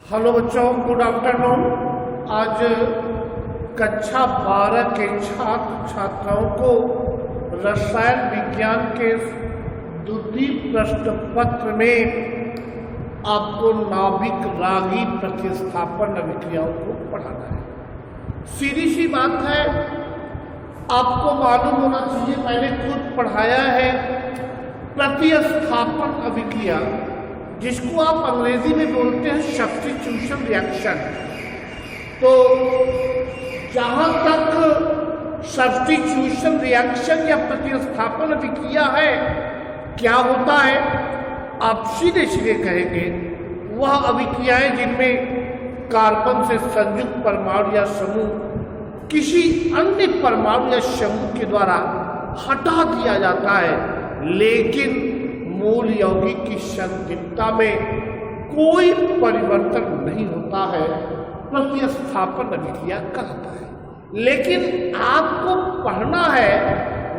Hello बच्चों, good afternoon. आज कक्षा 12 के छात्र छात्राओं को रसायन विज्ञान के द्वितीय प्रश्न पत्र में आपको नाभिक रागी प्रतिस्थापन अभिक्रियाओं को पढ़ाना है। सीधी सी बात है, आपको मालूम होना चाहिए, मैंने खुद पढ़ाया है। प्रतिस्थापन अभिक्रिया, जिसको आप अंग्रेजी में बोलते हैं सब्स्टिट्यूशन रिएक्शन। तो जहाँ तक सब्स्टिट्यूशन रिएक्शन या प्रतिस्थापन अभिक्रिया है, क्या होता है, आप सीधे सीधे कहेंगे वह अभिक्रियाएं जिनमें कार्बन से संयुक्त परमाणु या समूह किसी अन्य परमाणु या समूह के द्वारा हटा दिया जाता है, लेकिन मूल यौगिक की संदिग्धता में कोई परिवर्तन नहीं होता है, प्रतिस्थापन अभिक्रिया कहलाता है। लेकिन आपको पढ़ना है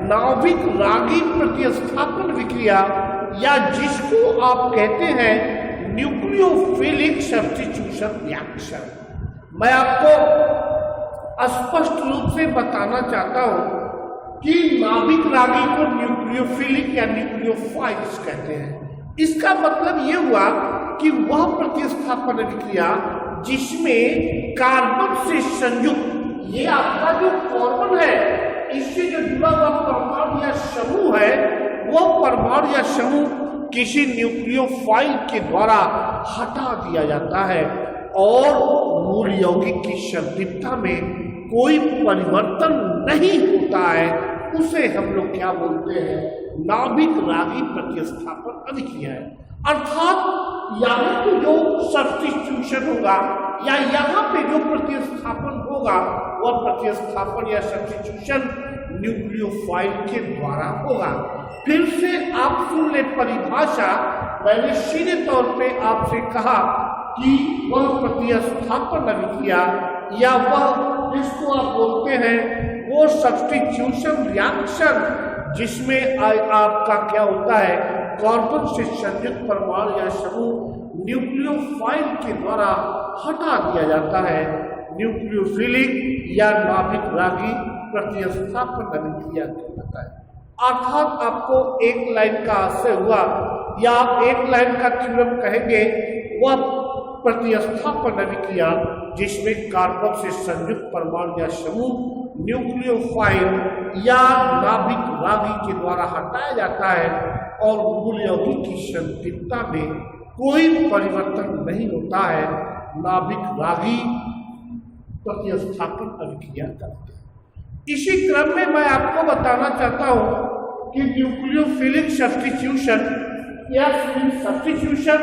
नाभिक रागी प्रतिस्थापन अभिक्रिया, या जिसको आप कहते हैं न्यूक्लियोफिलिक सब्स्टिट्यूशन रिएक्शन। मैं आपको स्पष्ट रूप से बताना चाहता हूं कि नाभिक रागी को न्यूक्लियोफिलिक या न्यूक्लियोफाइल्स कहते हैं। इसका मतलब ये हुआ कि वह प्रतिस्थापन अभिक्रिया जिसमें कार्बन से संयुक्त, ये आपका जो कार्बन है, इससे जो जुड़ा हुआ परमाणु या समूह है, वह परमाणु या समूह किसी न्यूक्लियोफाइल के द्वारा हटा दिया जाता है और मूल यौगिक की संदिग्धता में कोई परिवर्तन नहीं होता है, उसे हम लोग क्या बोलते हैं, नाभिक रागी प्रतिस्थापन अभिक्रिया है। अर्थात यहाँ पे जो सब्स्टिट्यूशन होगा या यहाँ पे जो प्रतिस्थापन होगा, वह प्रतिस्थापन या सब्स्टिट्यूशन न्यूक्लियोफाइल के द्वारा होगा। फिर से आप सुन ले परिभाषा। मैंने सीधे तौर पे आपसे कहा कि वह प्रतिस्थापन अभिक्रिया या वह जिसको आप बोलते हैं वो सब्स्टिट्यूशन रिएक्शन, जिसमें आपका क्या होता है, कार्बन से संयुक्त परमाणु या समूह न्यूक्लियोफाइल के द्वारा हटा दिया जाता है, न्यूक्लियोफिलिक या नाभिक रागी प्रतिस्थापन अभिक्रिया कहलाता है। अर्थात आपको एक लाइन का आशय हुआ या आप एक लाइन का थ्योरम कहेंगे, वह प्रतिस्थापन अभिक्रिया जिसमें कार्बन से संयुक्त परमाणु या समूह न्यूक्लियोफाइल या नाभिक रागी के द्वारा हटाया जाता है और मूल यौगिक की संदिग्धता में कोई परिवर्तन नहीं होता है, नाभिक रागी प्रतिस्थापन अभिक्रिया करते हैं। इसी क्रम में मैं आपको बताना चाहता हूं कि न्यूक्लियोफिलिक सब्स्टिट्यूशन या सब्स्टिट्यूशन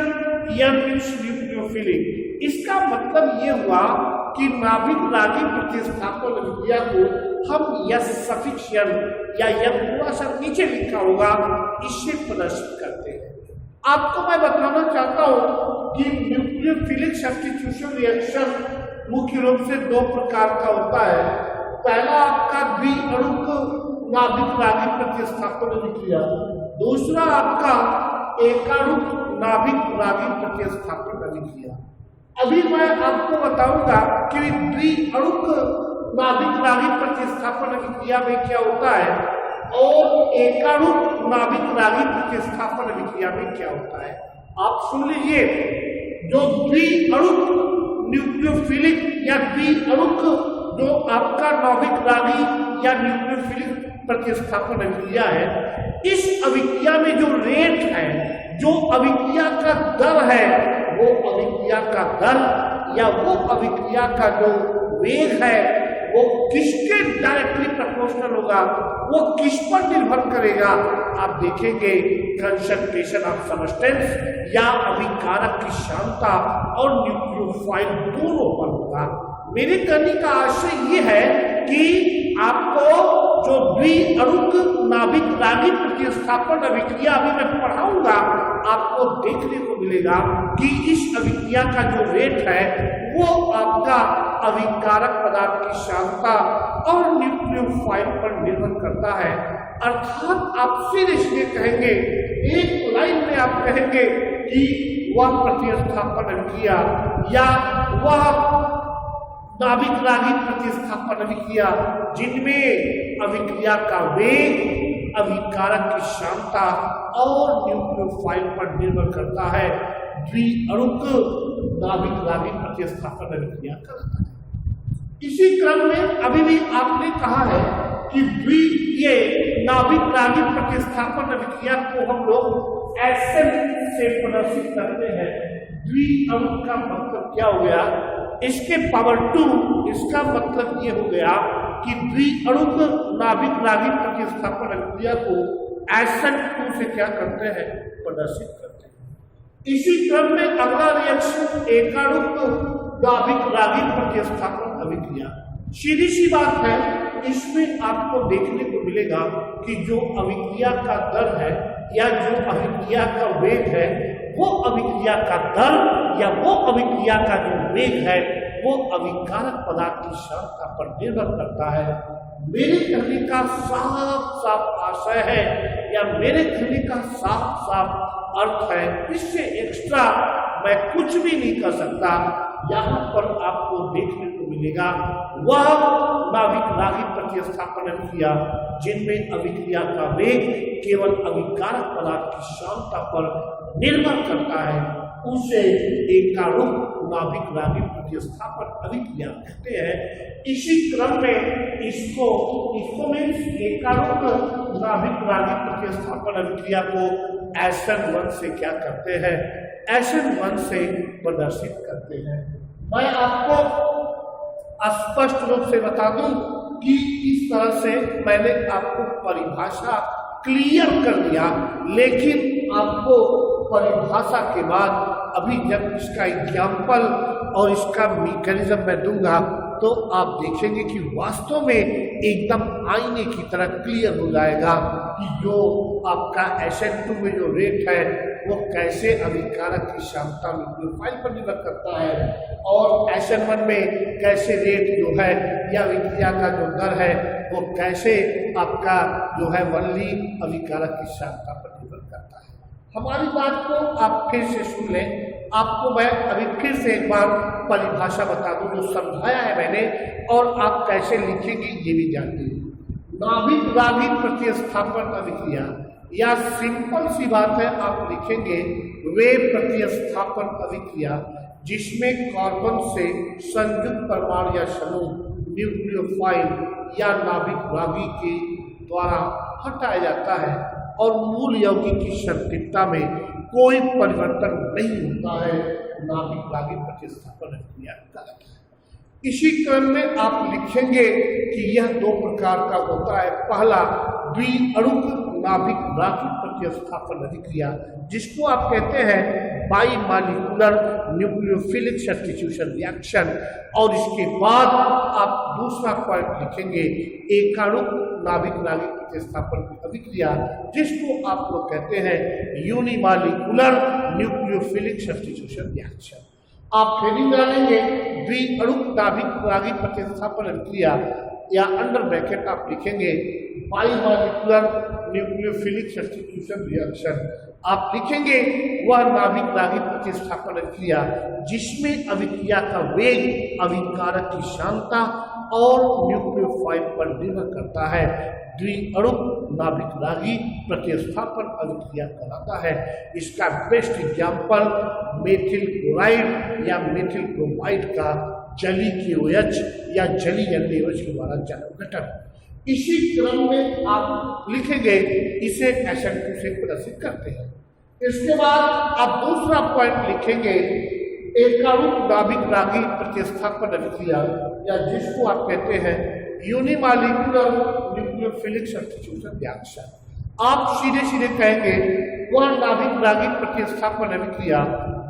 या न्यूक्लियोफिलिक, इसका मतलब ये हुआ कि नाभिक रागी प्रतिस्थापन अभिक्रिया को हम यस सफिक्स या थोड़ा सा नीचे लिखा होगा, इससे प्रदर्शित करते हैं। आपको मैं बताना चाहता हूं कि न्यूक्लियोफिलिक सब्स्टिट्यूशन रिएक्शन मुख्य रूप से दो प्रकार का होता है। पहला आपका द्विअणुक नाभिक रागी प्रतिस्थापन अभिक्रिया, दूसरा आपका एकाणुक नाभिक रागी प्रतिस्थापन अभिक्रिया। अभी मैं आपको बताऊंगा कि द्विअणुक नाभिक रागी प्रतिस्थापन अभिक्रिया में क्या होता है और एकाणुक नाभिक रागी प्रतिस्थापन अभिक्रिया में क्या होता है। आप सुन लीजिए, जो द्विअणुक न्यूक्लियोफिलिक या द्विअणुक जो आपका नाभिक रागी या न्यूक्लियोफिलिक प्रतिस्थापन अभिक्रिया है, इस अभिक्रिया में जो रेट है, जो अभिक्रिया का दर है, वो अभिक्रिया का दर या वो अभिक्रिया का जो वेग है, वो किसके डायरेक्टली प्रोपोर्शनल होगा, वो किस पर निर्भर करेगा। आप देखेंगे कंसंट्रेशन ऑफ सब्सटेंस या अभिकारक की क्षमता और न्यूक्लियोफाइल दोनों पर होगा। मेरे कहने का आशय ये है कि आपको जो द्विअणुक नाभिक रागी प्रतिस्थापन अभिक्रिया अभी मैं पढ़ाऊंगा, आपको देखने को मिलेगा कि इस अभिक्रिया का जो रेट है वो आपका अभिकारक पदार्थ की क्षमता और न्यूक्लियोफाइल पर निर्भर करता है। अर्थात आप सीधे सीधे कहेंगे, एक लाइन में आप कहेंगे कि वह प्रतिस्थापन अभिक्रिया या वह नाभिक रागी प्रतिस्थापन अभिक्रिया जिनमें अभिक्रिया का वेग अभिकारक की क्षमता और न्यूक्लियोफाइल पर निर्भर करता है, द्विअणुक नाभिक रागी प्रतिस्थापन अभिक्रिया कहलाता है। इसी क्रम में अभी भी आपने कहा है कि ये नाभिक रागी प्रतिस्थापन अभिक्रिया को हम लोग एसएन से प्रदर्शित करते हैं। द्विअणुक का मतलब क्या हो गया, इसके पावर 2, इसका मतलब ये हो गया कि द्विअणुक नाभिक रागी प्रतिस्थापन अभिक्रिया को SN2 से क्या करते हैं, प्रदर्शित करते हैं। इसी क्रम में अगला रिएक्शन एकाणुक नाभिक रागी प्रतिस्थापन अभिक्रिया। सीधी सी बात है, इसमें आपको देखने को मिलेगा कि जो अभिक्रिया का दर है या जो अभिक्रिया का वेग है, वो अभिक्रिया का दर या वो अभिक्रिया का जो वेग है वो अभिकारक पदार्थ की क्षमता पर निर्भर करता है। मेरे कहने का साफ साफ आशय है या मेरे कहने का साफ साफ अर्थ है, इससे एक्स्ट्रा मैं कुछ भी नहीं कर सकता। यहाँ पर आपको देखने को मिलेगा वह नाभिक रागी प्रतिस्थापन अभिक्रिया जिनमें अभिक्रिया का वेग केवल अभिकारक पदार्थ की क्षमता पर निर्भर करता है, उसे एकाणुक नाभिक रागी प्रतिस्थापन अभिक्रिया कहते हैं। इसी क्रम में इसको मीन्स एकाणुक नाभिक रागी प्रतिस्थापन अभिक्रिया को SN1 से क्या करते हैं, SN1 से प्रदर्शित करते हैं। मैं आपको स्पष्ट रूप से बता दूं कि इस तरह से मैंने आपको परिभाषा क्लियर कर दिया, लेकिन आपको परिभाषा के बाद अभी जब इसका एग्जाम्पल और इसका मैकेनिज्म मैं दूंगा तो आप देखेंगे कि वास्तव में एकदम आईने की तरह क्लियर हो जाएगा कि जो आपका SN2 में जो रेट है वो कैसे अभिकारक की क्षमता न्यूक्लियोफाइल पर निर्भर करता है और SN1 में कैसे रेट जो है या अभिक्रिया का जो दर है वो कैसे आपका जो है वनली अभिकारक की क्षमता पर निर्भर करता है। हमारी बात को आप फिर से सुन लें। आपको मैं अभी फिर से एक बार परिभाषा बता दूं जो समझाया है मैंने, और आप कैसे लिखेंगे ये भी जानते हैं। नाभिक रागी प्रतिस्थापन अभिक्रिया या सिंपल सी बात है, आप लिखेंगे वे प्रतिस्थापन अभिक्रिया जिसमें कार्बन से संयुक्त परमाणु या समूह न्यूक्लियोफाइल या नाभिक रागी के द्वारा हटाया जाता है और मूल यौगिक की संतृप्तता में कोई परिवर्तन नहीं होता है, नाभिक रागी प्रतिस्थापन अभिक्रिया कहलाता है। इसी क्रम में आप लिखेंगे कि यह दो प्रकार का होता है। पहला द्विअणुक नाभिक रागी प्रतिस्थापन अभिक्रिया जिसको आप कहते हैं बाईमॉलिक्यूलर न्यूक्लियोफिलिक सब्स्टिट्यूशन रिएक्शन, और इसके बाद आप दूसरा पॉइंट लिखेंगे एकाणुक नाभिक रागी प्रतिस्थापन अभिक्रिया जिसको आप लोग कहते हैं यूनिमॉलिक्यूलर न्यूक्लियोफिलिक सब्स्टिट्यूशन रिएक्शन। आप हेडिंग डालेंगे द्विअणुक नाभिक रागी प्रतिस्थापन अभिक्रिया या अंडर ब्रैकेट आप लिखेंगे बाईमॉलिक्यूलर न्यूक्लियोफिलिक सब्स्टिट्यूशन रिएक्शन। आप लिखेंगे वह नाभिक रागी प्रतिस्थापन अभिक्रिया जिसमें अभिक्रिया का वेग अभिकारक की क्षमता और न्यूक्लियोफाइल पर निर्भर करता है। द्विअणुक नाभिक रागी प्रतिस्थापन अभिक्रिया कहलाता है। इसका बेस्ट एग्जाम्पल मेथिल क्लोराइड या मेथिल ब्रोमाइड का जली KOH या जली NaOH के द्वारा जल गठन। इसी क्रम में आप लिखेंगे इसे SN2 से प्रदर्शित करते हैं। इसके बाद आप दूसरा पॉइंट लिखेंगे एकाणुक नाभिक रागी प्रतिस्थापन अभिक्रिया या जिसको आप कहते हैं यूनिमॉलिक्यूलर न्यूक्लियोफिलिक सब्स्टिट्यूशन रिएक्शन। आप सीधे सीधे कहेंगे वह नाभिक रागी प्रतिस्थापन अभिक्रिया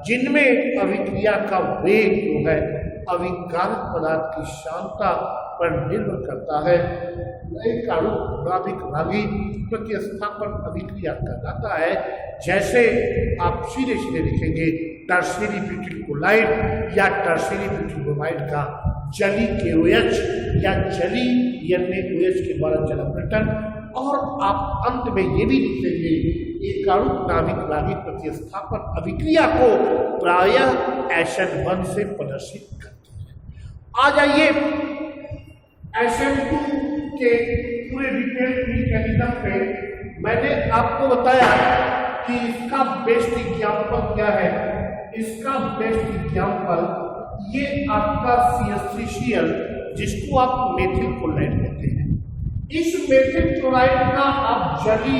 जिनमें अभिक्रिया का वेग जो है अभिकारक पदार्थ की क्षमता पर निर्भर करता है। एकाणुक नाभिक रागी प्रतिस्थापन अभिक्रिया कहलाता है। जैसे आप सीधे सीधे लिखेंगे टर्शियरी ब्यूटिल क्लोराइड या टर्शियरी ब्यूटिल ब्रोमाइड का जली KOH या जली NaOH के द्वारा जल अपघटन, और आप अंत में ये भी लिखेंगे एकाणुक नाभिक नाभिक प्रतिस्थापन अभिक्रिया को प्रायः SN1 से प्रदर्शित करती है। आ जाइए SN2 के पूरे डिटेल मैकेनिज्म पे मैंने आपको बताया कि इसका बेस्ट एग्जाम्पल क्या है। इसका बेस्ट एग्जाम्पल ये आपका CH3Cl जिसको आप मेथिल क्लोराइड कहते हैं। इस मेथिल क्लोराइड का आप जली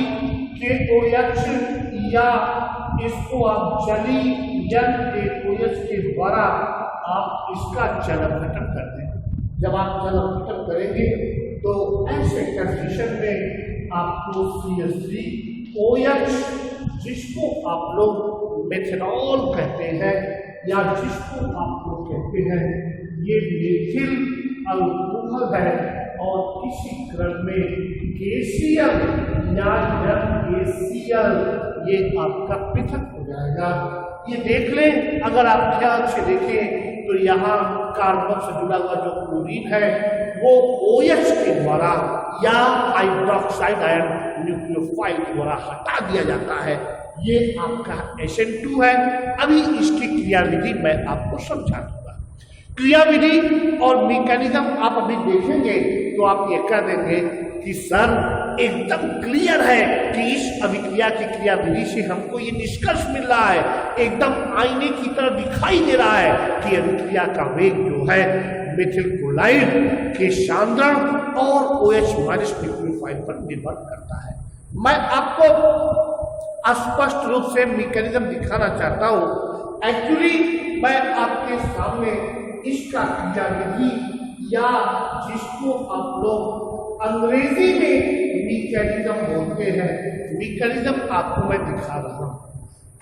KOH या इसको आप जली NaOH के द्वारा आप इसका चलन घटन कर दें। जब आप चलन घटन करेंगे तो ऐसे कंडीशन में आपको CH3OH जिसको आप लोग मेथनॉल कहते हैं या जिसको आप लोग कहते हैं ये मेथिल अल्कोहल है और इसी क्रम में KCl या NaCl ये आपका पृथक हो जाएगा। ये देख लें, अगर आप ध्यान से देखें तो यहाँ कार्बन से जुड़ा हुआ जो क्लोरीन है वो OH के द्वारा या हाइड्रोक्साइड आयन न्यूक्लियोफाइल के द्वारा हटा दिया जाता है। ये आपका SN2 है। अभी इसकी क्रियाविधि मैं आपको समझा दूंगा। क्रियाविधि और मैकेनिज्म आप अभी देखेंगे तो आप ये कह देंगे कि सर एकदम क्लियर है कि इस अभिक्रिया की क्रियाविधि से हमको ये निष्कर्ष मिल रहा है, एकदम आईने की तरह दिखाई दे रहा है कि अभिक्रिया का वेग जो है मेथिल क्लोराइड के सांद्रण और OH माइनस न्यूक्लियोफाइल पर निर्भर करता है। मैं आपको स्पष्ट रूप से मैकेनिज्म दिखाना चाहता हूँ। एक्चुअली मैं आपके सामने इसका क्रियाविधि या जिसको आप लोग अंग्रेजी में मैकेनिज्म बोलते हैं, मैकेनिज्म आपको मैं दिखा रहा हूँ।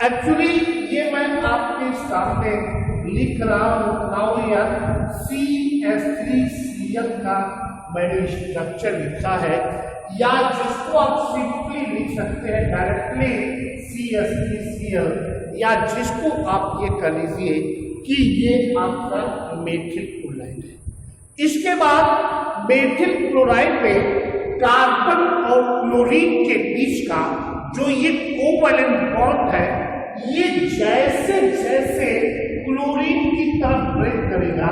एक्चुअली ये मैं आपके सामने लिख रहा हूँ। नाउ यार CH3Cl का मैंने स्ट्रक्चर लिखा है या जिसको आप सिंपली लिख सकते हैं डायरेक्टली CH3Cl या जिसको आप ये कर लीजिए कि ये आपका मेथिल क्लोराइड है। इसके बाद मेथिल क्लोराइड में कार्बन और क्लोरीन के बीच का जो ये कोवैलेंट बॉन्ड है ये जैसे जैसे क्लोरीन की तरफ ब्रेक करेगा,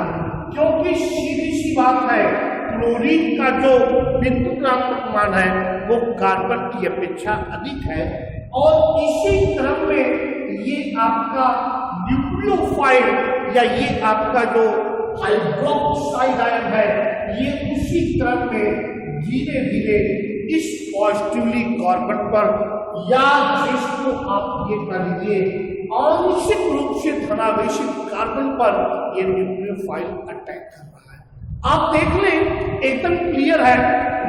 क्योंकि सीधी सी बात है क्लोरीन का जो बिंदु क्रांतक मान है वो कार्बन की अपेक्षा अधिक है और इसी क्रम में ये आपका न्यूक्लियोफाइल या ये आपका जो हाइड्रोक्साइड आयन है ये उसी क्रम में धीरे धीरे इस पॉजिटिवली कार्बन पर या जिसको आप ये कर लीजिए आंशिक रूप से धनावेशित कार्बन पर ये न्यूक्लियोफाइल अटैक कर रहा है। आप देख लें एकदम क्लियर है।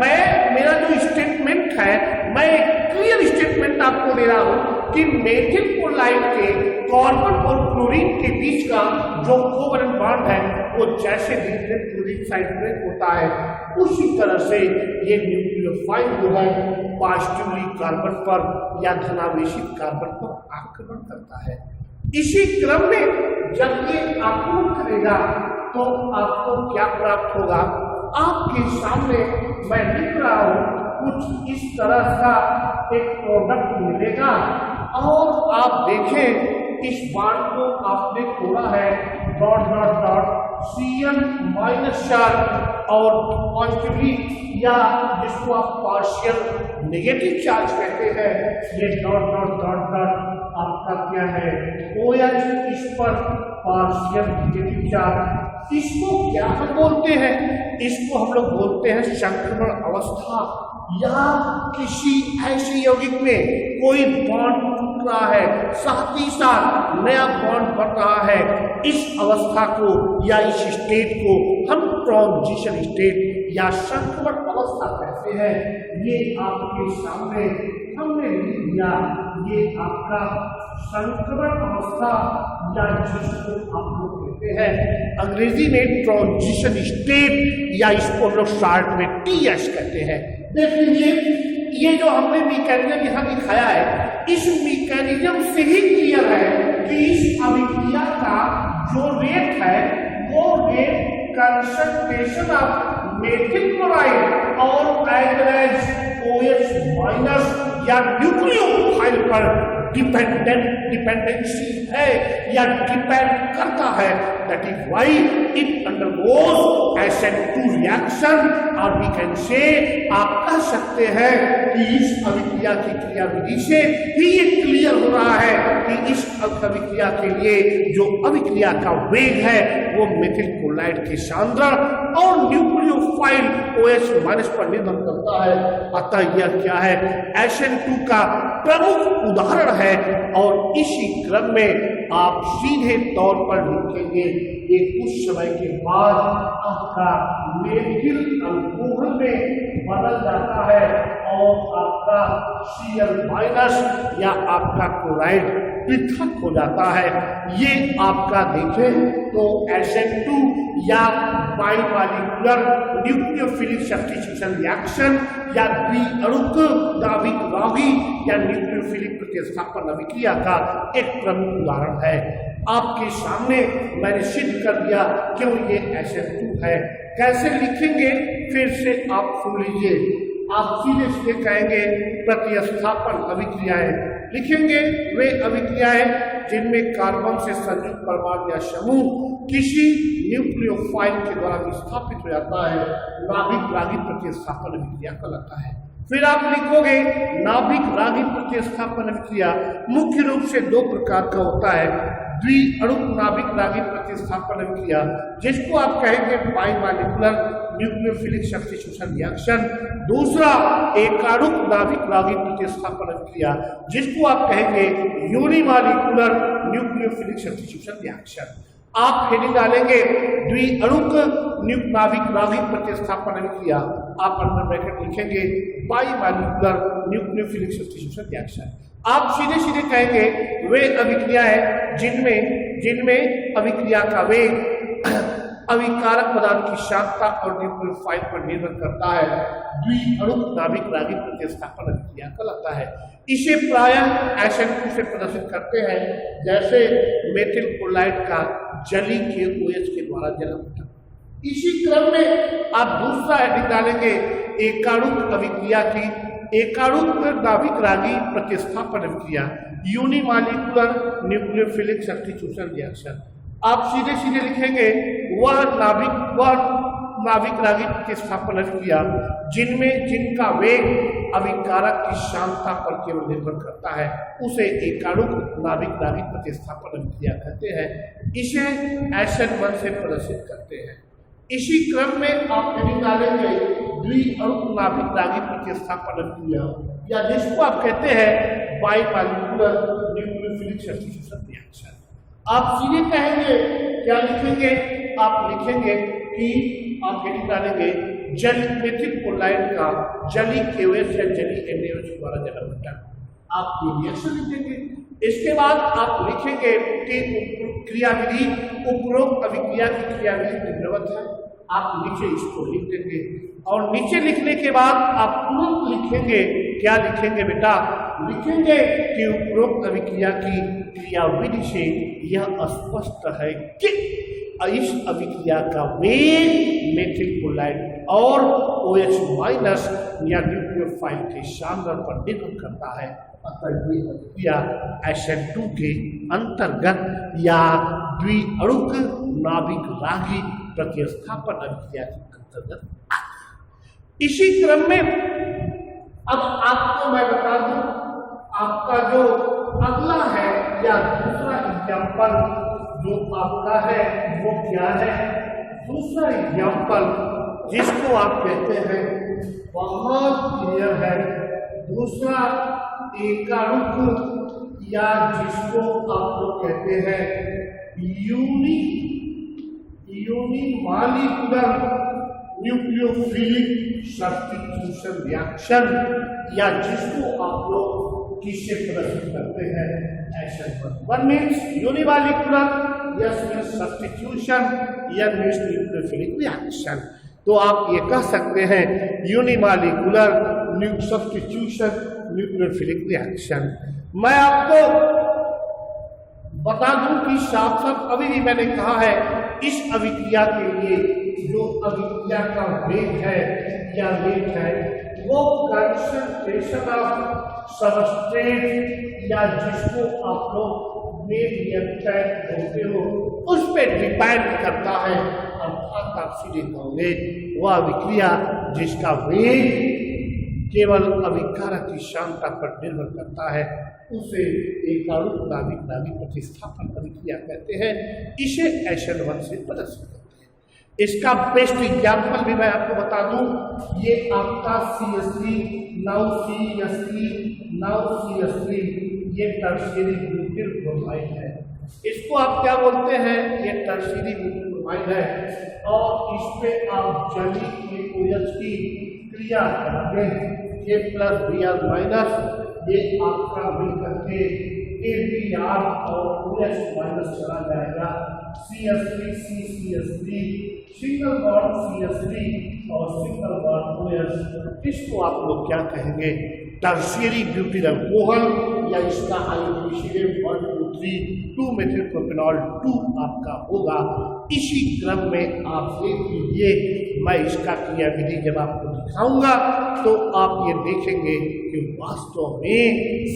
मेरा जो स्टेटमेंट है मैं क्लियर स्टेटमेंट आपको दे रहा हूं कि मेथिल क्लोराइड के कार्बन और क्लोरीन के बीच का जो कोवैलेंट बॉन्ड है वो जैसे धीरे क्लोरीन साइड ब्रेक होता है उसी तरह से ये न्यूक्लियोफाइल जो है पॉजिटिवली कार्बन पर या धनावेशित कार्बन पर आक्रमण करता है। इसी क्रम में जब ये आक्रमण करेगा तो आपको क्या प्राप्त होगा। आपके सामने मैं लिख रहा हूं कुछ इस तरह का एक प्रोडक्ट मिलेगा और आप देखें इस बात को आपने तोड़ा है dot dot dot Cl minus charge और पॉजिटिवली या जिसको आप पार्शियल नेगेटिव चार्ज कहते हैं ये डॉट डॉट डॉट डॉट आपका क्या है OH इस पर पार्शियल नेगेटिव चार्ज। इसको क्या हम बोलते हैं, इसको हम लोग बोलते हैं संक्रमण अवस्था या किसी ऐसे यौगिक में कोई बॉन्ड टूट रहा है साथ ही साथ नया बॉन्ड बन रहा है। इस अवस्था को या इस स्टेट को हम ट्रांजिशन स्टेट या संक्रमण अवस्था कहते हैं। ये आपके सामने हमने लिख दिया, ये आपका संक्रमण अवस्था या जिसको आप लोग कहते हैं अंग्रेजी में ट्रांजिशन स्टेट या इसको हम लोग शॉर्ट में TS कहते हैं। देख लीजिए ये जो हमने मैकेनिज्म यहाँ दिखाया है इस मैकेनिज्म से ही क्लियर है कि इस अभिक्रिया का जो रेट है वो rate concentration of methyl chloride और OH माइनस या न्यूक्लियोफाइल पर डिपेंडेंसी है या डिपेंड करता है। That is why it undergoes SN2 reaction. और वी कैन से, आप कह सकते हैं कि इस अभिक्रिया की क्रियाविधि से ही ये क्लियर हो रहा है कि इस अभिक्रिया के लिए जो अभिक्रिया का वेग है वो मेथिल क्लोराइड के सांद्रण और न्यूक्लियोफाइल OH- पर निर्भर करता है। अतः यह क्या है, SN2 का प्रमुख उदाहरण है। और इसी क्रम में आप सीधे तौर पर लिखेंगे कि कुछ समय के बाद आपका मेथिल अल्कोहल में बदल जाता है और आपका Cl- या आपका क्लोराइड पृथक हो जाता है। ये आपका देखें तो SN2 या बाइमॉलिक्यूलर न्यूक्लियोफिलिक सब्स्टिट्यूशन रिएक्शन या द्विअणुक नाभिक रागी या न्यूक्लियोफिलिक प्रतिस्थापन अभिक्रिया का एक प्रमुख उदाहरण है। आपके सामने मैंने सिद्ध कर दिया क्यों ये SN2 है। कैसे लिखेंगे फिर से आप सुन लीजिए। आप सीधे सीधे कहेंगे प्रतिस्थापन अभिक्रियाएं लिखेंगे, वे अभिक्रियाएं जिनमें कार्बन से संयुक्त परमाणु या समूह किसी न्यूक्लियोफाइल के द्वारा विस्थापित हो जाता है। नाभिक रागी प्रतिस्थापन अभिक्रिया कहलाता है। फिर आप लिखोगे नाभिक रागी प्रतिस्थापन अभिक्रिया मुख्य रूप से दो प्रकार का होता है। द्विअणुक नाभिक रागी प्रतिस्थापन अभिक्रिया जिसको आप कहेंगे बाइमॉलिक्यूलर न्यूक्लियोफिलिक सब्स्टिट्यूशन रिएक्शन। दूसरा एकाणुक नाभिक रागी प्रतिस्थापन अभिक्रिया जिसको आप कहेंगे यूनिमॉलिक्यूलर न्यूक्लियोफिलिक सब्स्टिट्यूशन रिएक्शन। आप हेडिंग डालेंगे द्विअणुक नाभिक रागी प्रतिस्थापन अभिक्रिया, आप अंदर ब्रैकेट लिखेंगे बाइमॉलिक्यूलर न्यूक्लियोफिलिक सब्स्टिट्यूशन रिएक्शन। आप सीधे सीधे कहेंगे वे अभिक्रिया है जिनमें अभिक्रिया का वेग अभिकारक पदार्थ की शांतता और न्यूक्लियोफाइल पर निर्भर करता है। द्विअणुक नाभिक रागी प्रतिस्थापन अभिक्रिया कहलाता है। इसे प्रायः SN2 से प्रदर्शित करते हैं, जैसे मेथिल क्लोराइड का जली के OH के द्वारा जलन। इसी क्रम में आप दूसरा हेडिंग डालेंगे एकाणुक अभिक्रिया की, एकाणुक नाभिक रागी प्रतिस्थापन अभिक्रिया यूनिमॉलिक्यूलर न्यूक्लियोफिलिक सब्स्टिट्यूशन रिएक्शन। आप सीधे सीधे लिखेंगे वह नाभिक रागी प्रतिस्थापन अभिक्रिया जिनका वेग अभिकारक की शांतता पर केवल निर्भर करता है, उसे एकाणुक नाभिक रागी प्रतिस्थापन अभिक्रिया कहते हैं। इसे SN1 से प्रदर्शित करते हैं। इसी क्रम में आप हेडिंग डालेंगे द्विअणुक नाभिक रागी प्रतिस्थापन अभिक्रिया या जिसको आप कहते हैं बाइमॉलिक्यूलर न्यूक्लियोफिलिक सब्स्टिट्यूशन रिएक्शन। आप सीधे कहेंगे क्या लिखेंगे, आप लिखेंगे कि आप हेडिंग डालेंगे जल मेथिल क्लोराइड का जली KOH या जली NaOH द्वारा जलन घटना। आप ये रिएक्शन लिखेंगे। इसके बाद आप लिखेंगे कि क्रियाविधि उपरोक्त अभिक्रिया की क्रियाविधि निम्नवत है। आप नीचे इसको लिख देंगे और नीचे लिखने के बाद आप तुरंत लिखेंगे, क्या लिखेंगे बेटा, लिखेंगे कि उपरोक्त अभिक्रिया की क्रियाविधि से यह स्पष्ट है कि इस अभिक्रिया का वेग मेथिल क्लोराइड और OH- या न्यूक्लियोफाइल के सांद्रण पर निर्भर करता है। अतः ये अभिक्रिया SN2 के अंतर्गत या द्विअणुक नाभिक रागी प्रतिस्थापन अभिक्रिया के अंतर्गत। इसी क्रम में अब आपको मैं बता दूं, आपका जो अगला है या दूसरा एग्जाम्पल जो आपका है वो क्या है। दूसरा एग्जाम्पल जिसको आप कहते हैं बहुत क्लियर है, दूसरा एकाणुक या जिसको आप लोग कहते हैं यूनिमॉलिक्यूलर न्यूक्लियोफिलिक सब्स्टिट्यूशन रिएक्शन या जिसको आप लोग किससे प्रदर्शित करते हैं SN1। One means unimolecular, yes means substitution, या मीन्स न्यूक्लियोफिलिक रिएक्शन। तो आप ये कह सकते हैं यूनिमॉलिक्यूलर सब्स्टिट्यूशन न्यूक्लियोफिलिक रिएक्शन। मैं आपको बता दूं कि साफ साफ अभी भी मैंने कहा है इस अभिक्रिया के लिए जो अभिक्रिया का वेग है या वेग है वो कंसंट्रेशन ऑफ सबस्ट्रेट या जिसको आप लोग वेग रिएक्शन बोलते हो उस पर डिपेंड करता है। अर्थात आप सीधे कहोगे वह अभिक्रिया जिसका वेग केवल अभिकारक की क्षमता पर निर्भर करता है उसे एक नाभिक नाभिक प्रतिस्थापन प्रतिक्रिया कहते हैं। इसे SN1 से प्रदर्शित करते हैं। इसका बेस्ट एग्जाम्पल भी मैं आपको बता दूं, ये आपका CH3 नाउ CH3 ये टर्शियरी ब्यूटिल ब्रोमाइड है। इसको आप क्या बोलते हैं? ये टर्शियरी ब्यूटिल ब्रोमाइड है और इस पे आप जली के OH की क्रिया करेंगे K प्लस Br माइनस ये आपका मिलकर के ABr और OH माइनस चला जाएगा। CH3 सिंगल बॉन्ड CH3 और सिंगल बॉन्ड OH। इसको आप लोग क्या कहेंगे? टर्शियरी ब्यूटिल अल्कोहल या इसका आयोडीन 1 2 3 2 मेथिल प्रोपेनॉल 2 आपका होगा। इसी क्रम में आप देख लीजिए, मैं इसका क्रियाविधि जब आपको दिखाऊंगा तो आप ये देखेंगे कि वास्तव में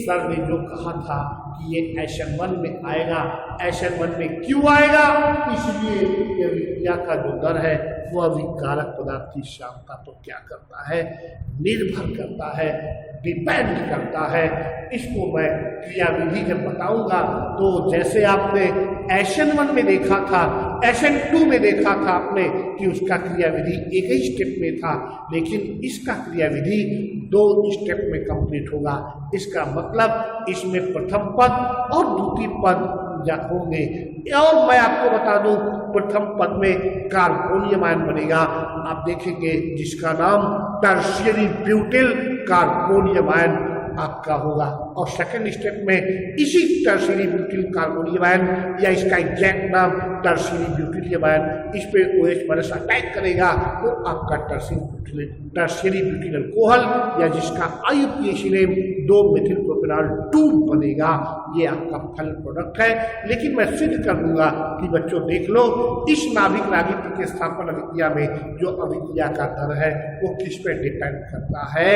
सर ने जो कहा था कि ये SN1 में आएगा, SN1 में क्यों आएगा? इसलिए ये विक्रिया का जो दर है वह अभिकारक पदार्थ की क्षमता पर क्या करता है? निर्भर करता है, डिपेंड करता है। इसको मैं क्रियाविधि जब बताऊंगा तो जैसे आपने SN1 में देखा था, SN2 में देखा था आपने कि उसका क्रियाविधि एक ही स्टेप में था, लेकिन इसका क्रियाविधि 2 स्टेप में कंप्लीट होगा। इसका मतलब इसमें प्रथम पद और द्वितीय पद होंगे। और मैं आपको बता दूं, प्रथम पद में कार्बोनियम आयन बनेगा, आप देखेंगे जिसका नाम टर्शियरी ब्यूटिल कार्बोनियम आयन आपका होगा। और सेकंड स्टेप में इसी टर्शियरी ब्यूटिल कार्बोनियम आयन या इसका एग्जैक्ट नाम टर्शियरी ब्यूटिलियम आयन, इस पे OH माइनस अटैक करेगा तो आपका टर्शियरी ब्यूटिल अल्कोहल या जिसका IUPAC नेम 2 मेथिल प्रोपेनॉल 2 बनेगा। ये आपका फाइनल प्रोडक्ट है। लेकिन मैं सिद्ध कर दूंगा कि बच्चों देख लो, इस नाभिक नाभिक प्रतिस्थापन अभिक्रिया में जो अभिक्रिया का दर है वो किस पे डिपेंड करता है?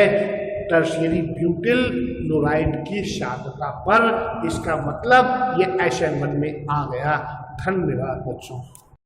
टर्शियरी ब्यूटिल क्लोराइड की सांद्रता पर। इसका मतलब ये SN1 में आ गया। धन्यवाद बच्चों।